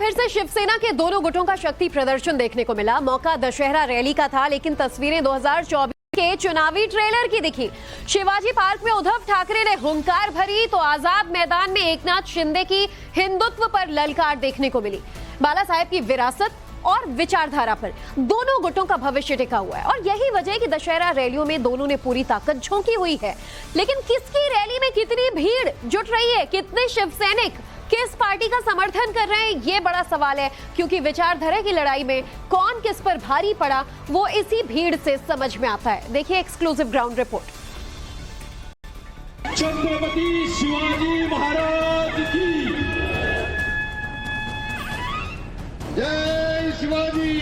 फिर से शिवसेना के दोनों गुटों का शक्ति प्रदर्शन देखने को मिला। मौका दशहरा रैली का था, लेकिन तस्वीरें 2024 के चुनावी ट्रेलर की दिखी। शिवाजी पार्क में उद्धव ठाकरे ने हुंकार भरी तो आजाद मैदान में एकनाथ शिंदे की हिंदुत्व पर ललकार देखने को मिली। बाला साहेब की विरासत और विचारधारा पर दोनों गुटों का भविष्य टिका हुआ है और यही वजह है कि दशहरा रैलियों में दोनों ने पूरी ताकत झोंकी हुई है। लेकिन किसकी रैली में कितनी भीड़ जुट रही है, कितने शिव सैनिक किस पार्टी का समर्थन कर रहे हैं, ये बड़ा सवाल है, क्योंकि विचारधारा की लड़ाई में कौन किस पर भारी पड़ा वो इसी भीड़ से समझ में आता है। देखिए exclusive ground report. Chhatrapati Shivaji Maharaj की जय शिवाजी।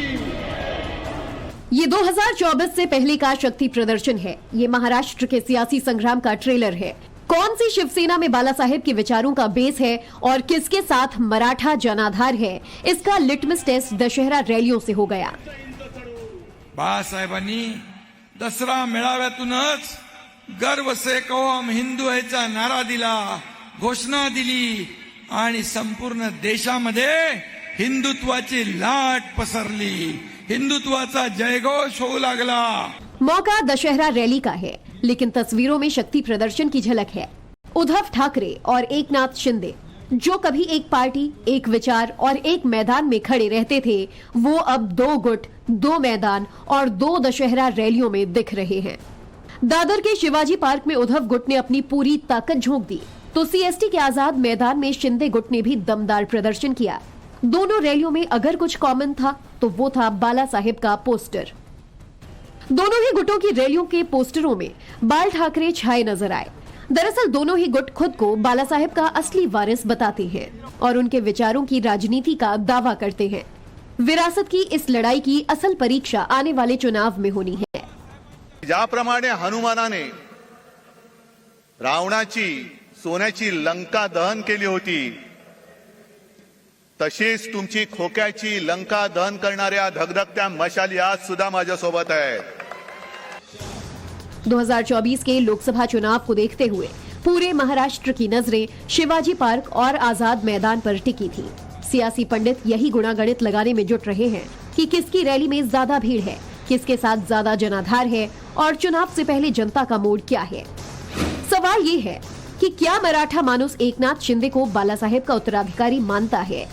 ये 2024 से पहले का शक्ति प्रदर्शन है। ये महाराष्ट्र के सियासी संग्राम का ट्रेलर है। कौन सी शिवसेना में बाला साहेब के विचारों का बेस है और किसके साथ मराठा जनाधार है, इसका लिटमस टेस्ट दशहरा रैलियों से हो गया। बाळासाहेबांनी दसरा मेळाव्यातूनच गर्व से कहो हम हिंदू ह्याचा नारा दिला, घोषणा दिली आणि संपूर्ण देशामध्ये हिंदुत्वाची लाट पसरली, हिंदुत्वाचा जयघोष होऊ लागला। मौका दशहरा रैली का है, लेकिन तस्वीरों में शक्ति प्रदर्शन की झलक है। उद्धव ठाकरे और एकनाथ शिंदे जो कभी एक पार्टी, एक विचार और एक मैदान में खड़े रहते थे, वो अब दो गुट, दो मैदान और दो दशहरा रैलियों में दिख रहे हैं। दादर के शिवाजी पार्क में उद्धव गुट ने अपनी पूरी ताकत झोंक दी, तो सीएसटी के आजाद मैदान में शिंदे गुट ने भी दमदार प्रदर्शन किया। दोनों रैलियों में अगर कुछ कॉमन था तो वो था बाला साहेब का पोस्टर। दोनों ही गुटों की रैलियों के पोस्टरों में बाल ठाकरे छाए नजर आए। दरअसल दोनों ही गुट खुद को बाला साहेब का असली वारिस बताते हैं और उनके विचारों की राजनीति का दावा करते हैं। विरासत की इस लड़ाई की असल परीक्षा आने वाले चुनाव में होनी है। ज्याप्रमाणे हनुमानाने रावणाची सोन्याची लंका दहन केली होती, तशीच तुमची खोक्याची लंका दहन करणाऱ्या धगधगत्या मशाली आज सुद्धा माझ्या सोबत आहेत। 2024 के लोकसभा चुनाव को देखते हुए पूरे महाराष्ट्र की नजरें शिवाजी पार्क और आजाद मैदान पर टिकी थी। सियासी पंडित यही गुणागणित लगाने में जुट रहे हैं कि किसकी रैली में ज्यादा भीड़ है, किसके साथ ज्यादा जनाधार है और चुनाव से पहले जनता का मूड क्या है। सवाल ये है कि क्या मराठा मानुस एकनाथ शिंदे को बाला साहेब का उत्तराधिकारी मानता है,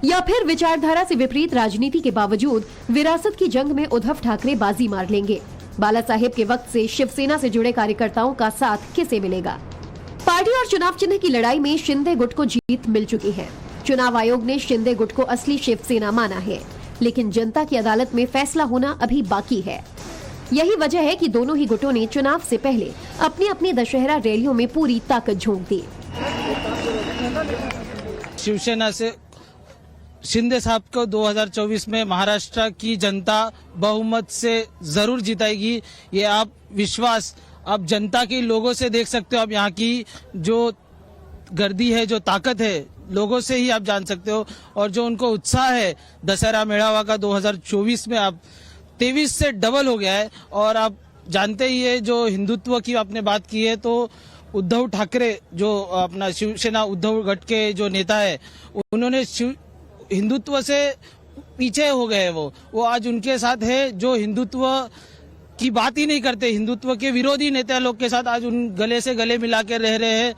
या फिर विचारधारा से विपरीत राजनीति के बावजूद विरासत की जंग में उद्धव ठाकरे बाजी मार लेंगे। बाला साहेब के वक्त से शिवसेना से जुड़े कार्यकर्ताओं का साथ किसे मिलेगा। पार्टी और चुनाव चिन्ह की लड़ाई में शिंदे गुट को जीत मिल चुकी है। चुनाव आयोग ने शिंदे गुट को असली शिवसेना माना है, लेकिन जनता की अदालत में फैसला होना अभी बाकी है। यही वजह है कि दोनों ही गुटों ने चुनाव से पहले अपनी अपनी दशहरा रैलियों में पूरी ताकत झोंक दी। शिवसेना से शिंदे साहब को 2024 में महाराष्ट्र की जनता बहुमत से जरूर जिताएगी। ये आप विश्वास आप जनता के लोगों से देख सकते हो। आप यहाँ की जो गर्दी है, जो ताकत है, लोगों से ही आप जान सकते हो। और जो उनको उत्साह है दशहरा मेळावा का 2024 में आप 23 से डबल हो गया है। और आप जानते ही है, जो हिंदुत्व की आपने बात की है, तो उद्धव ठाकरे जो अपना शिवसेना उद्धव गट के जो नेता है, उन्होंने हिंदुत्व से पीछे हो गए। वो आज उनके साथ है जो हिंदुत्व की बात ही नहीं करते, हिंदुत्व के विरोधी नेता लोग के साथ आज उन गले से गले मिला के रह रहे हैं।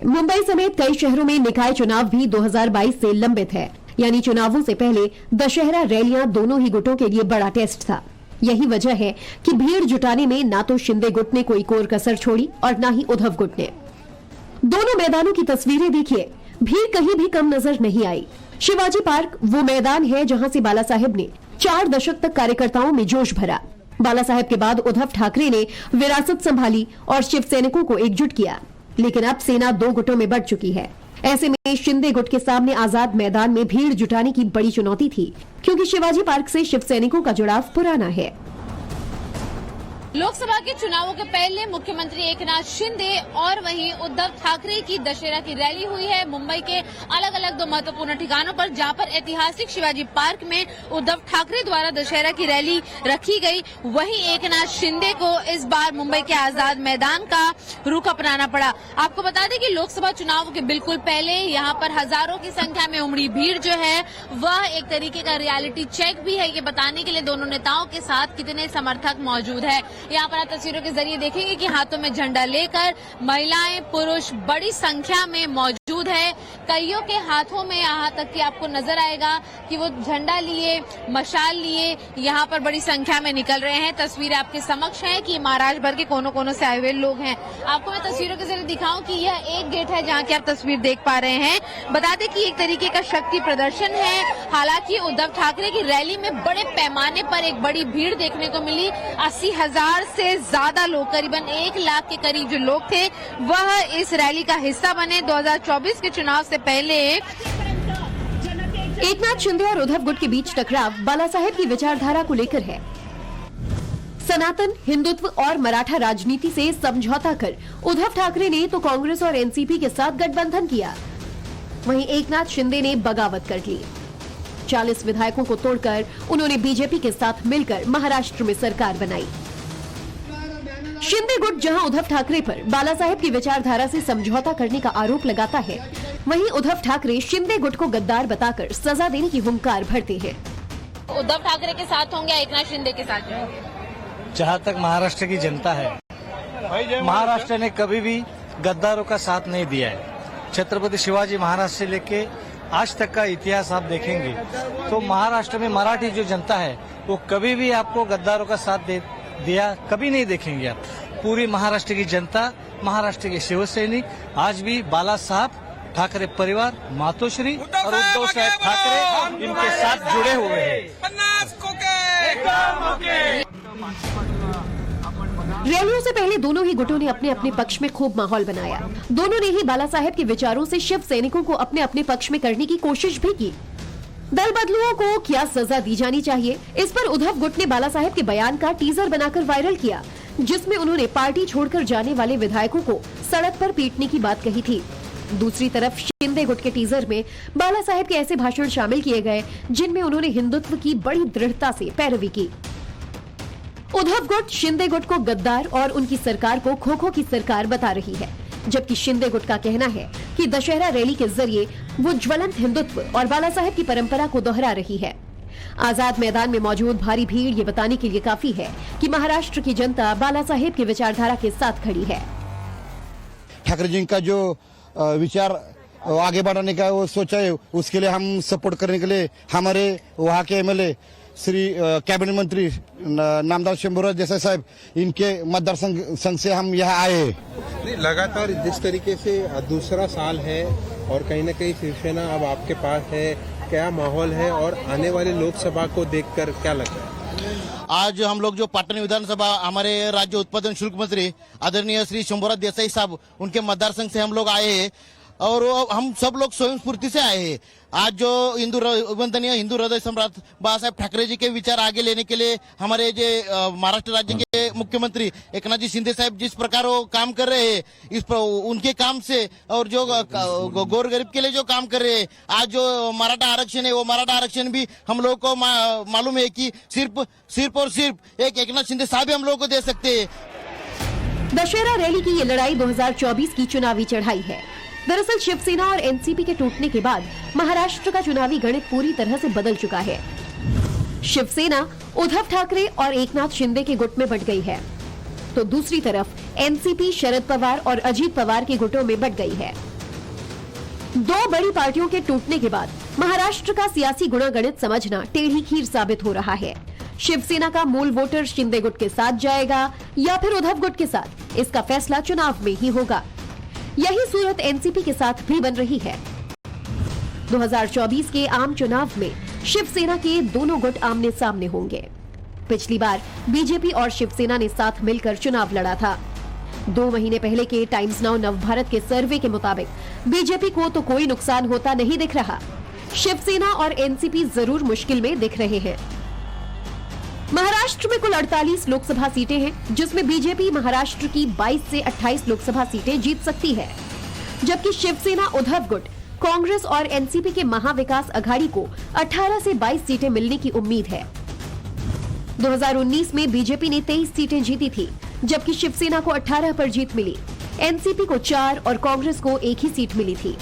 मुंबई समेत कई शहरों में निकाय चुनाव भी 2022 से लंबित है, यानी चुनावों से पहले दशहरा रैलियां दोनों ही गुटों के लिए बड़ा टेस्ट था। यही वजह है कि भीड़ जुटाने में ना तो शिंदे गुट ने कोई कोर कसर छोड़ी और ना ही उद्धव गुट ने। दोनों मैदानों की तस्वीरें देखिए, भीड़ कहीं भी कम नजर नहीं आई। शिवाजी पार्क वो मैदान है जहां से बाला साहेब ने 4 दशक तक कार्यकर्ताओं में जोश भरा। बाला साहेब के बाद उद्धव ठाकरे ने विरासत संभाली और शिव सैनिकों को एकजुट किया, लेकिन अब सेना दो गुटों में बढ़ चुकी है। ऐसे में शिंदे गुट के सामने आजाद मैदान में भीड़ जुटाने की बड़ी चुनौती थी, क्योंकि शिवाजी पार्क से शिव सैनिकों का जुड़ाव पुराना है। लोकसभा के चुनावों के पहले मुख्यमंत्री एकनाथ शिंदे और वहीं उद्धव ठाकरे की दशहरा की रैली हुई है मुंबई के अलग अलग 2 महत्वपूर्ण ठिकानों पर, जहां पर ऐतिहासिक शिवाजी पार्क में उद्धव ठाकरे द्वारा दशहरा की रैली रखी गई। वहीं एकनाथ शिंदे को इस बार मुंबई के आजाद मैदान का रुख अपनाना पड़ा। आपको बता दें कि लोकसभा चुनाव के बिल्कुल पहले यहां पर हजारों की संख्या में उमड़ी भीड़ जो है वह एक तरीके का रियलिटी चेक भी है, ये बताने के लिए दोनों नेताओं के साथ कितने समर्थक मौजूद है। यहाँ पर आप तस्वीरों के जरिए देखेंगे कि हाथों में झंडा लेकर महिलाएं पुरुष बड़ी संख्या में मौजूद है। कईयों के हाथों में यहाँ तक कि आपको नजर आएगा कि वो झंडा लिए मशाल लिए यहाँ पर बड़ी संख्या में निकल रहे हैं। तस्वीरें आपके समक्ष हैं कि महाराष्ट्र भर के कोनों कोनों से आए हुए लोग हैं। आपको मैं तस्वीरों के जरिए दिखाऊं कि यह एक गेट है जहाँ की आप तस्वीर देख पा रहे हैं। बता दें कि एक तरीके का शक्ति प्रदर्शन है। हालांकि उद्धव ठाकरे की रैली में बड़े पैमाने पर एक बड़ी भीड़ देखने को मिली। 80,000 से ज्यादा लोग, करीबन 1 लाख के करीब जो लोग थे वह इस रैली का हिस्सा बने। 2024 के चुनाव से पहले एकनाथ शिंदे और उद्धव गुट के बीच टकराव बाला साहेब की विचारधारा को लेकर है। सनातन हिंदुत्व और मराठा राजनीति से समझौता कर उद्धव ठाकरे ने तो कांग्रेस और एनसीपी के साथ गठबंधन किया, वहीं एकनाथ शिंदे ने बगावत कर ली। 40 विधायकों को तोड़कर उन्होंने बीजेपी के साथ मिलकर महाराष्ट्र में सरकार बनाई। शिंदे गुट जहां उद्धव ठाकरे पर बाला साहेब की विचारधारा से समझौता करने का आरोप लगाता है, वहीं उद्धव ठाकरे शिंदे गुट को गद्दार बताकर सजा देने की हुंकार भरते हैं। उद्धव ठाकरे के साथ होंगे, एकनाथ शिंदे के साथ होंगे। जहाँ तक महाराष्ट्र की जनता है, महाराष्ट्र ने कभी भी गद्दारों का साथ नहीं दिया है। छत्रपति शिवाजी महाराज से लेके आज तक का इतिहास आप देखेंगे तो महाराष्ट्र में मराठी जो जनता है वो कभी भी आपको गद्दारों का साथ दिया कभी नहीं देखेंगे आप। पूरी महाराष्ट्र की जनता, महाराष्ट्र के शिवसैनिक आज भी बाला साहब ठाकरे परिवार, मातोश्री और उद्धव साहब ठाकरे इनके साथ जुड़े हुए हैं। रैलियों से पहले दोनों ही गुटों ने अपने अपने पक्ष में खूब माहौल बनाया। दोनों ने ही बाला साहेब के विचारों से शिव सैनिकों को अपने अपने पक्ष में करने की कोशिश भी की। दल बदलुओं को क्या सजा दी जानी चाहिए, इस पर उद्धव गुट ने बाला साहेब के बयान का टीजर बनाकर वायरल किया, जिसमें उन्होंने पार्टी छोड़कर जाने वाले विधायकों को सड़क पर पीटने की बात कही थी। दूसरी तरफ शिंदे गुट के टीजर में बाला साहेब के ऐसे भाषण शामिल किए गए जिनमें उन्होंने हिंदुत्व की बड़ी दृढ़ता से पैरवी की। उद्धव गुट शिंदे गुट को गद्दार और उनकी सरकार को खोखो की सरकार बता रही है, जबकि शिंदे गुट का कहना है कि दशहरा रैली के जरिए वो ज्वलंत हिंदुत्व और बाला साहेब की परंपरा को दोहरा रही है। आजाद मैदान में मौजूद भारी भीड़ ये बताने के लिए काफी है कि महाराष्ट्र की जनता बाला साहेब की विचारधारा के साथ खड़ी है। ठाकरे जी का जो विचार आगे बढ़ाने का वो सोचा है, उसके लिए हम सपोर्ट करने के लिए हमारे वहाँ के एमएलए श्री कैबिनेट मंत्री नामदार शंभूराज देसाई साहब, इनके मतदार संघ से हम यहाँ आए हैं। लगातार जिस तरीके से दूसरा साल है और कहीं न कहीं शिवसेना अब आपके पास है, क्या माहौल है और आने वाले लोकसभा को देखकर क्या लगता है? आज हम लोग जो पाटन विधानसभा हमारे राज्य उत्पादन शुल्क मंत्री आदरणीय श्री शंभूराज देसाई साहब, उनके मतदार संघ से हम लोग आए हैं और हम सब लोग स्वयं स्फूर्ति से आए हैं। आज जो वंदनीय हिंदू हृदय सम्राट बाला साहेब ठाकरे जी के विचार आगे लेने के लिए हमारे जो महाराष्ट्र राज्य के मुख्यमंत्री एकनाथ जी शिंदे साहब जिस प्रकार वो काम कर रहे हैं, इस पर उनके काम से और जो गौर गरीब के लिए जो काम कर रहे हैं, आज जो मराठा आरक्षण है वो मराठा आरक्षण भी हम लोग को मालूम है कि सिर्फ और सिर्फ एक एकनाथ शिंदे साहब हम लोग को दे सकते हैं। दशहरा रैली की ये लड़ाई 2024 की चुनावी चढ़ाई है। दरअसल शिवसेना और एनसीपी के टूटने के बाद महाराष्ट्र का चुनावी गणित पूरी तरह से बदल चुका है। शिवसेना उद्धव ठाकरे और एकनाथ शिंदे के गुट में बंट गई है, तो दूसरी तरफ एनसीपी शरद पवार और अजीत पवार के गुटों में बंट गई है। दो बड़ी पार्टियों के टूटने के बाद महाराष्ट्र का सियासी गुणागणित समझना टेढ़ी खीर साबित हो रहा है। शिवसेना का मूल वोटर शिंदे गुट के साथ जाएगा या फिर उद्धव गुट के साथ, इसका फैसला चुनाव में ही होगा। यही सूरत एनसीपी के साथ भी बन रही है। 2024 के आम चुनाव में शिवसेना के दोनों गुट आमने सामने होंगे। पिछली बार बीजेपी और शिवसेना ने साथ मिलकर चुनाव लड़ा था। 2 महीने पहले के टाइम्स नाउ नवभारत के सर्वे के मुताबिक बीजेपी को तो कोई नुकसान होता नहीं दिख रहा। शिवसेना और एनसीपी जरूर मुश्किल में दिख रहे हैं। महाराष्ट्र में कुल 48 लोकसभा सीटें हैं, जिसमें बीजेपी महाराष्ट्र की 22 से 28 लोकसभा सीटें जीत सकती है, जबकि शिवसेना, उद्धव गुट, कांग्रेस और एनसीपी के महाविकास अघाड़ी को 18 से 22 सीटें मिलने की उम्मीद है। 2019 में बीजेपी ने 23 सीटें जीती थी, जबकि शिवसेना को 18 पर जीत मिली, एनसीपी को 4 और कांग्रेस को 1 ही सीट मिली थी।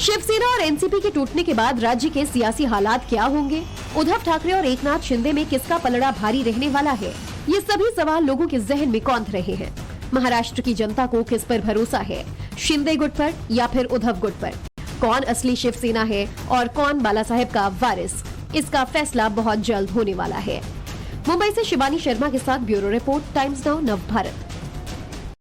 शिवसेना और एनसीपी के टूटने के बाद राज्य के सियासी हालात क्या होंगे? उद्धव ठाकरे और एकनाथ शिंदे में किसका पलड़ा भारी रहने वाला है? ये सभी सवाल लोगों के जहन में कौंध रहे हैं। महाराष्ट्र की जनता को किस पर भरोसा है, शिंदे गुट पर या फिर उद्धव गुट पर? कौन असली शिवसेना है और कौन बाला साहेब का वारिस? इसका फैसला बहुत जल्द होने वाला है। मुंबई से शिवानी शर्मा के साथ ब्यूरो रिपोर्ट, टाइम्स नाउ नव भारत।